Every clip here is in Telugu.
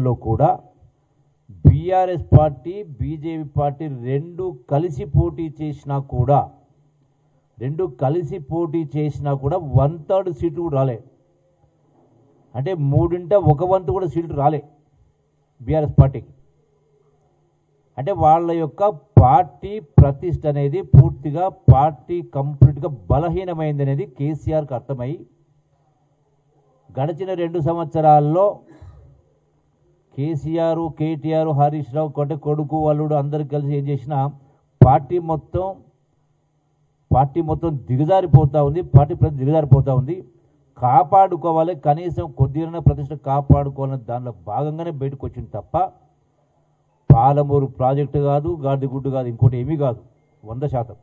లో కూడా బీఆర్ఎస్ పార్టీ బీజేపీ పార్టీ రెండు కలిసి పోటీ చేసినా కూడా 1/3 సీట్లు కూడా రాలే. అంటే 1/3 కూడా సీట్లు రాలే బీఆర్ఎస్ పార్టీకి. అంటే వాళ్ళ యొక్క పార్టీ ప్రతిష్ట అనేది పూర్తిగా పార్టీ కంప్లీట్గా బలహీనమైంది అనేది కేసీఆర్కి అర్థమై గడిచిన 2 సంవత్సరాల్లో కేసీఆర్, కేటీఆర్, హరీష్ రావు కొడుకు అల్లుడు అందరు కలిసి ఏం చేసినా పార్టీ మొత్తం దిగజారిపోతూ ఉంది. పార్టీ ప్రతి దిగజారిపోతూ ఉంది. కాపాడుకోవాలి, కనీసం కొద్దిగా ప్రతిష్ట కాపాడుకోవాలని దానిలో భాగంగానే బయటకు వచ్చింది తప్ప పాలమూరు ప్రాజెక్టు కాదు, గాడిగుడ్డు కాదు, ఇంకోటి ఏమీ కాదు. 100%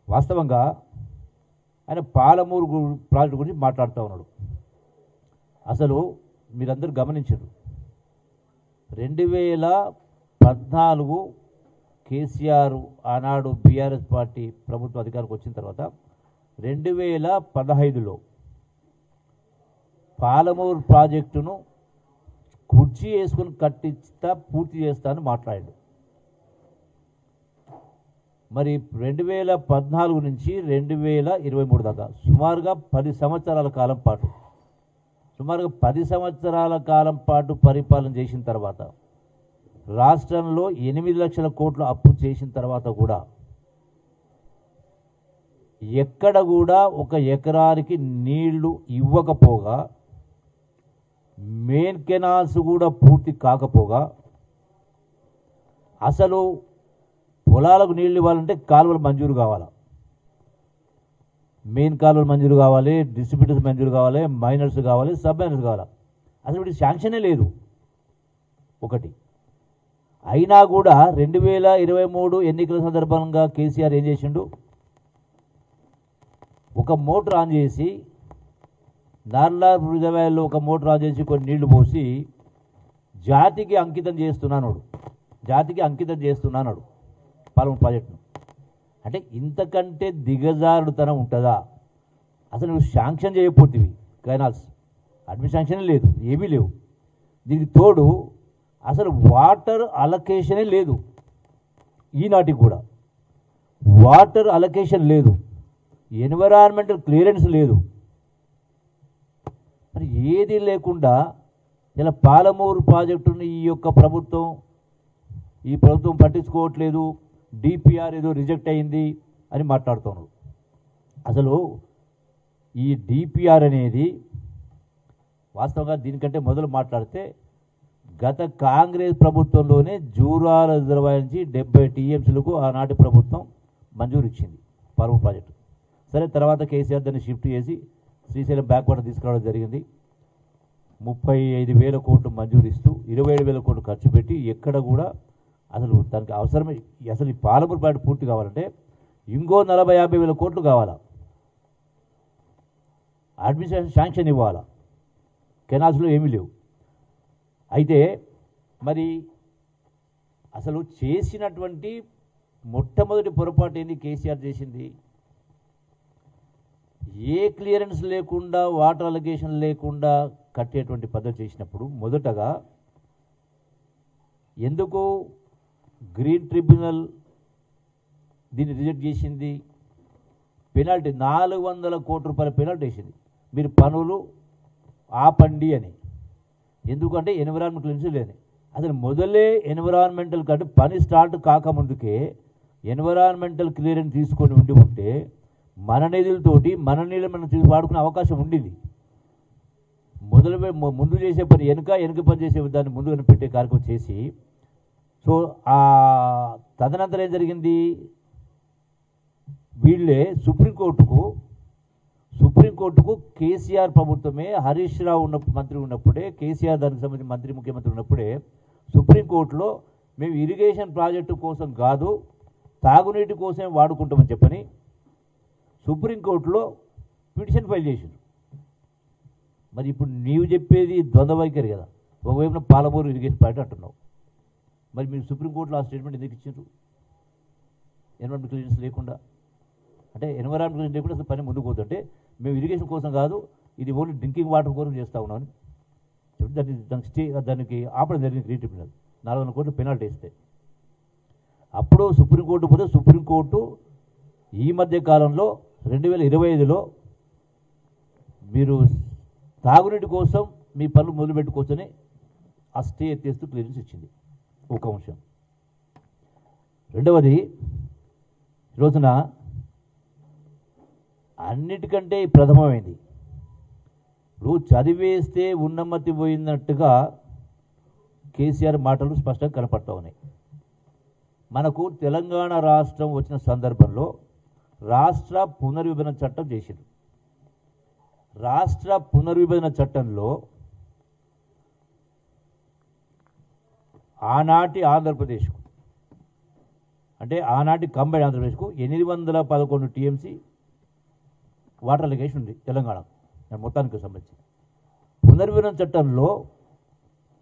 వాస్తవంగా ఆయన పాలమూరు ప్రాజెక్టు గురించి మాట్లాడుతూ ఉన్నాడు. అసలు మీరందరూ గమనించారు, 2014 కేసీఆర్ ఆనాడు బీఆర్ఎస్ పార్టీ ప్రభుత్వ అధికారికి వచ్చిన తర్వాత 2015లో పాలమూరు ప్రాజెక్టును కుర్చీ వేసుకుని కట్టిస్తా పూర్తి చేస్తా అని మాట్లాడాడు. మరి 2014 నుంచి 2023 దాకా సుమారుగా 10 సంవత్సరాల కాలం పాటు పరిపాలన చేసిన తర్వాత రాష్ట్రంలో 8 లక్షల కోట్ల అప్పు చేసిన తర్వాత కూడా ఎక్కడ కూడా ఒక ఎకరానికి నీళ్లు ఇవ్వకపోగా, మెయిన్ కెనాల్స్ కూడా పూర్తి కాకపోగా, అసలు పొలాలకు నీళ్ళు ఇవ్వాలంటే కాలువలు మంజూరు కావాలా, మెయిన్ కాలువలు మంజూరు కావాలి, డిస్ట్రిబ్యూటర్స్ మంజూరు కావాలి, మైనర్స్ కావాలి, సబ్ మైనర్స్ కావాలి. అసలు వీటి శాంక్షనే లేదు ఒకటి. అయినా కూడా 2023 ఎన్నికల సందర్భంగా కేసీఆర్ ఏం చేసిండు, ఒక మోటార్ ఆన్ చేసి నార్లా రిజర్వాయర్లో ఒక మోటార్ ఆన్ చేసి కొన్ని నీళ్లు పోసి జాతికి అంకితం చేస్తున్నాడు పాలమూరు ప్రాజెక్టును. అంటే ఇంతకంటే దిగజారుడుతనం ఉంటుందా? అసలు నువ్వు శాంక్షన్ చేయకపోతేవి కెనాల్స్, అడ్మిషన్ శాంక్షన్ లేదు, ఏమీ లేవు. దీనికి తోడు అసలు వాటర్ అలొకేషనే లేదు. ఈనాటికి కూడా వాటర్ అలొకేషన్ లేదు, ఎన్విరాన్మెంటల్ క్లియరెన్స్ లేదు. మరి ఏది లేకుండా ఇలా పాలమూరు ప్రాజెక్టుని ఈ ప్రభుత్వం పట్టించుకోవట్లేదు, డిపిఆర్ ఏదో రిజెక్ట్ అయింది అని మాట్లాడుతున్నారు. అసలు ఈ డిపిఆర్ అనేది వాస్తవంగా దీనికంటే మొదలు మాట్లాడితే గత కాంగ్రెస్ ప్రభుత్వంలోనే జూరాల రిజర్వాయర్ నుంచి 70 టీఎంసీలకు ఆనాటి ప్రభుత్వం మంజూరు ఇచ్చింది పాలమూరు ప్రాజెక్టు. సరే, తర్వాత కేసీఆర్ దాన్ని షిఫ్ట్ చేసి శ్రీశైలం బ్యాక్వాటర్ తీసుకురావడం జరిగింది. 35,000 కోట్లు మంజూరు ఇస్తూ 27,000 కోట్లు ఖర్చు పెట్టి ఎక్కడ కూడా అసలు దానికి అవసరమే. అసలు ఈ పాలమూరు ప్రాజెక్టు పూర్తి కావాలంటే ఇంకో 40,000-50,000 కోట్లు కావాలా, అడ్మినిస్ట్రేషన్ శాంక్షన్ ఇవ్వాలా, కెనాల్స్లో ఏమీ లేవు. అయితే మరి అసలు చేసినటువంటి మొట్టమొదటి పొరపాటు ఏంది కేసీఆర్ చేసింది? ఏ క్లియరెన్స్ లేకుండా, వాటర్ అలొకేషన్ లేకుండా కట్టేటువంటి పద్ధతి చేసినప్పుడు మొదటగా ఎందుకు గ్రీన్ ట్రిబ్యునల్ దీన్ని రిజెక్ట్ చేసింది? పెనాల్టీ 400 కోట్ల రూపాయల పెనాల్టీ వేసింది, మీరు పనులు ఆపండి అని. ఎందుకంటే ఎన్విరాన్మెంటల్ క్లియరెన్స్ లేని. అసలు మొదలే ఎన్విరాన్మెంటల్ కంటే పని స్టార్ట్ కాకముందుకే ఎన్విరాన్మెంటల్ క్లియరెన్స్ తీసుకొని ఉంటే మన నిధులతోటి మన నీళ్ళు మనం వాడుకునే అవకాశం ఉండేది. ముందు చేసే పని వెనుక పని చేసే దాన్ని ముందు పెట్టే కార్యక్రమం చేసి, సో తదనంతరం ఏం జరిగింది, వీళ్ళే సుప్రీంకోర్టుకు కేసీఆర్ ప్రభుత్వమే, హరీష్ రావు మంత్రి ఉన్నప్పుడే, కేసీఆర్ దానికి సంబంధించి ముఖ్యమంత్రి ఉన్నప్పుడే సుప్రీంకోర్టులో మేము ఇరిగేషన్ ప్రాజెక్టు కోసం కాదు, తాగునీటి కోసమే వాడుకుంటామని చెప్పని సుప్రీంకోర్టులో పిటిషన్ ఫైల్ చేసిండు. మరి ఇప్పుడు నీవు చెప్పేది ద్వంద్వ వైఖరి కదా. ఒకవైపున పాలమూరు ఇరిగేషన్ ప్రాజెక్ట్ అంటున్నావు, మరి మీరు సుప్రీంకోర్టులో ఆ స్టేట్మెంట్ ఎందుకు ఇచ్చారు? ఎన్విరాన్మెంట్ క్లియరెన్స్ లేకుండా. అంటే ఎన్విరాన్మెంట్ క్లియరెన్స్ లేకుండా అసలు పని ముందుకు పోతుంటే మేము ఇరిగేషన్ కోసం కాదు, ఇది ఓన్లీ డ్రింకింగ్ వాటర్ కోసం చేస్తూ ఉన్నామని దానికి ఆపడం జరిగింది గ్రీన్ ట్రిబ్యునల్ 400 కోట్లు పెనాల్టీ ఇస్తే. అప్పుడు సుప్రీంకోర్టు పోతే సుప్రీంకోర్టు ఈ మధ్య కాలంలో 2025లో మీరు తాగునీటి కోసం మీ పనులు మొదలుపెట్టుకోవచ్చని ఆ స్టే ఎత్తేస్తూ క్లియరెన్స్ ఇచ్చింది. ఒక అంశం. రెండవది, ఈరోజున అన్నిటికంటే ప్రథమమైంది, ఇప్పుడు చదివేస్తే ఉన్నమతి పోయినట్టుగా కేసీఆర్ మాటలు స్పష్టంగా కనపడతా ఉన్నాయి. మనకు తెలంగాణ రాష్ట్రం వచ్చిన సందర్భంలో రాష్ట్ర పునర్విభజన చట్టం చేసింది. రాష్ట్ర పునర్విభజన చట్టంలో ఆనాటి ఆంధ్రప్రదేశ్కు, అంటే ఆనాటి కంబైన్ ఆంధ్రప్రదేశ్కు 811 టీఎంసీ వాటర్ అలిగేషన్ ఉంది తెలంగాణ మొత్తానికి సంబంధించి. పునర్విభజన చట్టంలో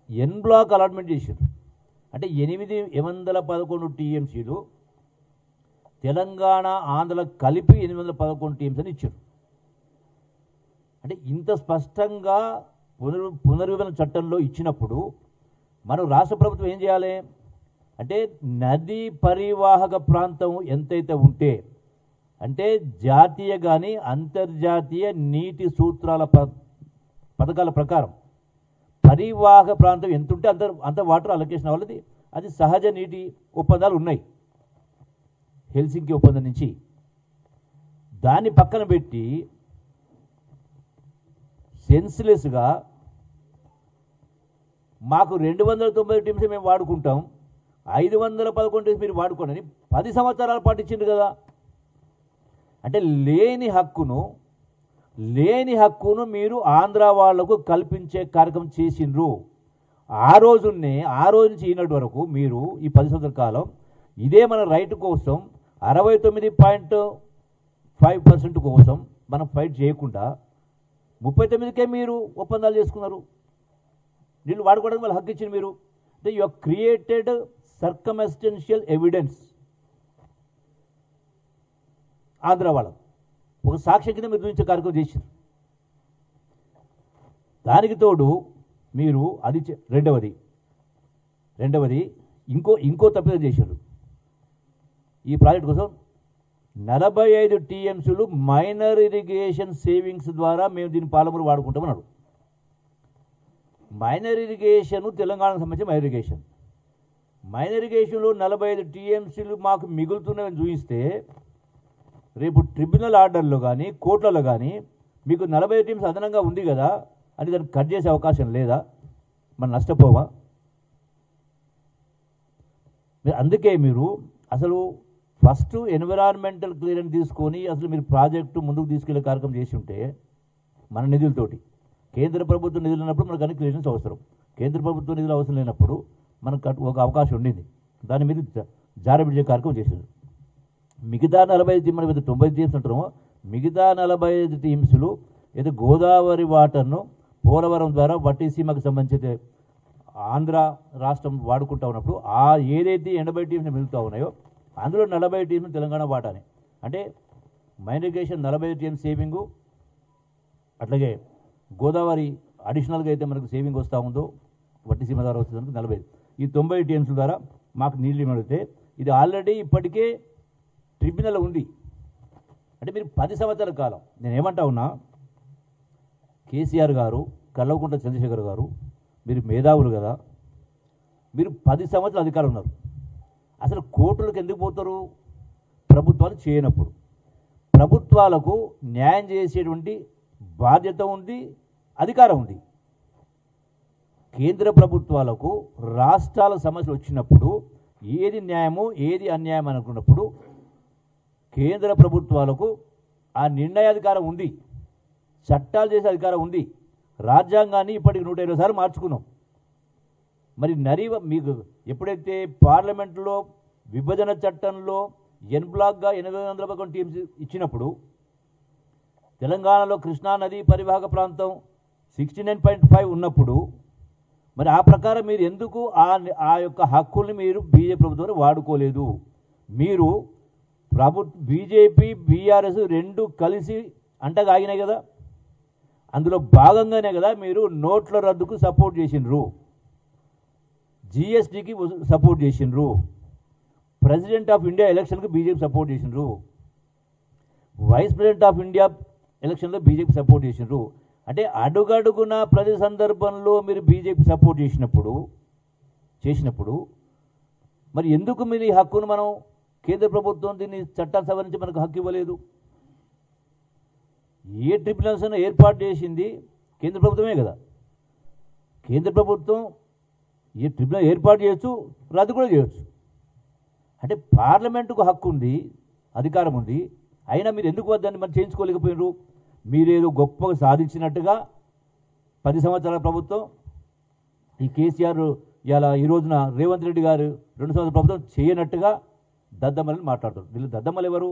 ఎన్ బ్లాక్ అలాట్మెంట్ చేశారు. అంటే 811 టీఎంసీలు తెలంగాణ ఆంధ్ర కలిపి 811 టీఎంసీ అని ఇచ్చారు. అంటే ఇంత స్పష్టంగా పునర్విభజన చట్టంలో ఇచ్చినప్పుడు మనం రాష్ట్ర ప్రభుత్వం ఏం చేయాలి అంటే, నదీ పరివాహక ప్రాంతం ఎంతైతే ఉంటే, అంటే జాతీయ కానీ అంతర్జాతీయ నీటి సూత్రాల పథకాల ప్రకారం పరివాహక ప్రాంతం ఎంత ఉంటే అంత వాటర్ అలొకేషన్ అవ్వాలి. అది సహజ నీటి ఒప్పందాలు ఉన్నాయి హెల్సింకి ఒప్పందం నుంచి. దాన్ని పక్కన పెట్టి సెన్స్లెస్గా మాకు 290 టీమ్స్ మేము వాడుకుంటాం, 511 టీమ్స్ మీరు వాడుకోండి అని 10 సంవత్సరాల పాటు ఇచ్చింది కదా. అంటే లేని హక్కును మీరు ఆంధ్ర వాళ్లకు కల్పించే కార్యక్రమం చేసిండ్రు. ఆ రోజు నుంచి ఈనాటి వరకు మీరు ఈ 10 సంవత్సరాల కాలం ఇదే మన రైట్ కోసం 69.5% కోసం మనం ఫైట్ చేయకుండా 39కే మీరు ఒప్పందాలు చేసుకున్నారు. నీళ్ళు వాడుకోవడానికి వాళ్ళు హక్కు ఇచ్చింది మీరు. అంటే you have created circumstantial evidence. Andhra వాళ్ళ ఒక సాక్ష్యం కింద మీరు చూపించే కార్యక్రమం చేశారు. దానికి తోడు మీరు అది రెండవది ఇంకో తప్పిదం చేశారు. ఈ ప్రాజెక్ట్ కోసం 45 టీఎంసీలు మైనర్ ఇరిగేషన్ సేవింగ్స్ ద్వారా మేము దీన్ని పాలమూరు వాడుకుంటామన్నాడు. మైనర్ ఇరిగేషన్ తెలంగాణకు సంబంధించి మైనర్ ఇరిగేషన్లో 45 టీఎంసీలు మాకు మిగులుతున్నాయని చూపిస్తే రేపు ట్రిబ్యునల్ ఆర్డర్లో కానీ కోర్టులలో కానీ మీకు 40 టీమ్స్ అదనంగా ఉంది కదా అని దాన్ని కట్ చేసే అవకాశం లేదా? మనం నష్టపోవా? అందుకే మీరు అసలు ఫస్ట్ ఎన్విరాన్మెంటల్ క్లియరెన్స్ తీసుకొని అసలు మీరు ప్రాజెక్టు ముందుకు తీసుకెళ్లే కార్యక్రమం చేసి ఉంటే మన నిధులతోటి, కేంద్ర ప్రభుత్వం నిధులు ఉన్నప్పుడు మనకు అన్ని క్లియరెన్స్ అవసరం, కేంద్ర ప్రభుత్వం నిధులు అవసరం లేనప్పుడు మనకు ఒక అవకాశం ఉండింది. దాని మీద జారబిడ్చే కార్యక్రమం చేశారు. మిగతా 45 టీంలు మీద 90 టీమ్స్ అంటారు. మిగతా 45 టీమ్స్లు ఏదో గోదావరి వాటర్ను పోలవరం ద్వారా వట్టిసీమకు సంబంధించి ఆంధ్ర రాష్ట్రం వాడుకుంటా ఉన్నప్పుడు ఆ ఏదైతే 80 టీమ్స్ మిగులుతూ ఉన్నాయో అందులో 40 టీమ్స్ తెలంగాణ వాటాని. అంటే మైన్ ఇరిగేషన్ 40 టీమ్స్ సేవింగు, అట్లాగే గోదావరి అడిషనల్గా అయితే మనకు సేవింగ్ వస్తూ ఉందో వట్టిసీమ ద్వారా వస్తుంది 40. ఈ 90 టీమ్స్ ద్వారా మాకు నీళ్ళు ఇవ్వడితే ఇది ఆల్రెడీ ఇప్పటికే ట్రిబ్యునల్ ఉంది. అంటే మీరు 10 సంవత్సరాల కాలం, నేను ఏమంటా ఉన్నా, కేసీఆర్ గారు, కల్వకుంట్ల చంద్రశేఖర్ గారు, మీరు మేధావులు కదా, మీరు 10 సంవత్సరాలు అధికారం ఉన్నారు. అసలు కోర్టులకు ఎందుకు పోతారు? ప్రభుత్వాలు చేయనప్పుడు. ప్రభుత్వాలకు న్యాయం చేసేటువంటి బాధ్యత ఉంది, అధికారం ఉంది. కేంద్ర ప్రభుత్వాలకు రాష్ట్రాల సమస్యలు వచ్చినప్పుడు ఏది న్యాయమో ఏది అన్యాయం అనుకున్నప్పుడు కేంద్ర ప్రభుత్వాలకు ఆ నిర్ణయాధికారం ఉంది, చట్టాలు చేసే అధికారం ఉంది. రాజ్యాంగాన్ని ఇప్పటికి 120 సార్లు మార్చుకున్నాం. మరి మీకు ఎప్పుడైతే పార్లమెంట్లో విభజన చట్టంలో ఎన్ బ్లాక్గా 811 టీమ్స్ ఇచ్చినప్పుడు తెలంగాణలో కృష్ణా నదీ పరివాహక ప్రాంతం 69.5 ఉన్నప్పుడు మరి ఆ ప్రకారం మీరు ఎందుకు ఆ యొక్క హక్కుల్ని మీరు బీజేపీ ప్రభుత్వం వాడుకోలేదు? మీరు బీజేపీ బీఆర్ఎస్ రెండు కలిసి అంటగా ఆగినాయి కదా. అందులో భాగంగానే కదా మీరు నోట్ల రద్దుకు సపోర్ట్ చేసిండ్రు, జిఎస్టీకి సపోర్ట్ చేసిండ్రు, ప్రెసిడెంట్ ఆఫ్ ఇండియా ఎలక్షన్కి బీజేపీ సపోర్ట్ చేసిండ్రు, వైస్ ప్రెసిడెంట్ ఆఫ్ ఇండియా ఎలక్షన్లో బీజేపీ సపోర్ట్ చేసిండ్రు. అంటే అడుగడుగున ప్రతి సందర్భంలో మీరు బీజేపీ సపోర్ట్ చేసినప్పుడు మరి ఎందుకు మీరు ఈ హక్కును మనం కేంద్ర ప్రభుత్వం దీన్ని చట్టాన్ని సవరించి మనకు హక్కు ఇవ్వలేదు? ఏ ట్రిబ్యునల్స్ ఏర్పాటు చేసింది కేంద్ర ప్రభుత్వమే కదా. కేంద్ర ప్రభుత్వం ఏ ట్రిబ్యునల్ ఏర్పాటు చేయొచ్చు, రద్దు కూడా చేయొచ్చు. అంటే పార్లమెంటుకు హక్కు ఉంది, అధికారం ఉంది, అయినా మీరు ఎందుకు వద్దని మరి చేయించుకోలేకపోయినారు? మీరేదో గొప్పగా సాధించినట్టుగా 10 సంవత్సరాల ప్రభుత్వం ఈ కేసీఆర్ ఇలా ఈ రోజున రేవంత్ రెడ్డి గారు 2 సంవత్సరాల ప్రభుత్వం చేయనట్టుగా దద్దమ్మలని మాట్లాడుతారు. వీళ్ళు దద్దమ్మలు ఎవరు?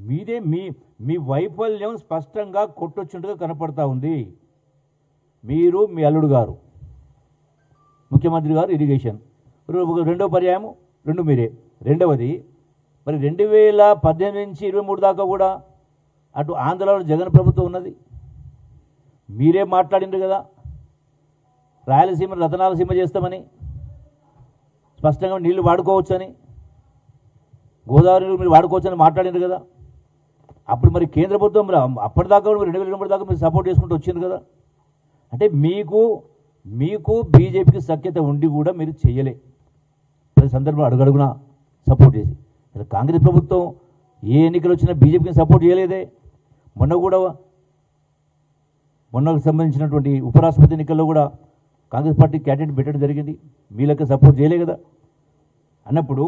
మీదే మీ వైఫల్యం స్పష్టంగా కొట్టొచ్చుంటుగా కనపడతా ఉంది. మీరు, మీ అల్లుడు గారు, ముఖ్యమంత్రి గారు ఇరిగేషన్, రెండో పర్యాయం 2 మీరే. రెండవది మరి 2018 నుంచి 23 దాకా కూడా అటు ఆంధ్రలో జగన్ ప్రభుత్వం ఉన్నది. మీరే మాట్లాడిండ్రు కదా రాయలసీమ రతనాలసీమ చేస్తామని, స్పష్టంగా నీళ్లు వాడుకోవచ్చని, గోదావరి మీరు వాడుకోవచ్చని మాట్లాడిండ్రు కదా. అప్పుడు మరి కేంద్ర ప్రభుత్వం అప్పటిదాకా 2023 దాకా మీరు సపోర్ట్ చేసుకుంటూ వచ్చింది కదా. అంటే మీకు బీజేపీకి సఖ్యత ఉండి కూడా మీరు చేయలే. ప్రతి సందర్భంలో అడుగడుగునా సపోర్ట్ చేసి కాంగ్రెస్ ప్రభుత్వం ఏ ఎన్నికలు వచ్చినా బీజేపీకి సపోర్ట్ చేయలేదే. మొన్నకు సంబంధించినటువంటి ఉపరాష్ట్రపతి ఎన్నికల్లో కూడా కాంగ్రెస్ పార్టీ క్యాండిడేట్ పెట్టడం జరిగింది, మీ లెక్క సపోర్ట్ చేయలే కదా. అన్నప్పుడు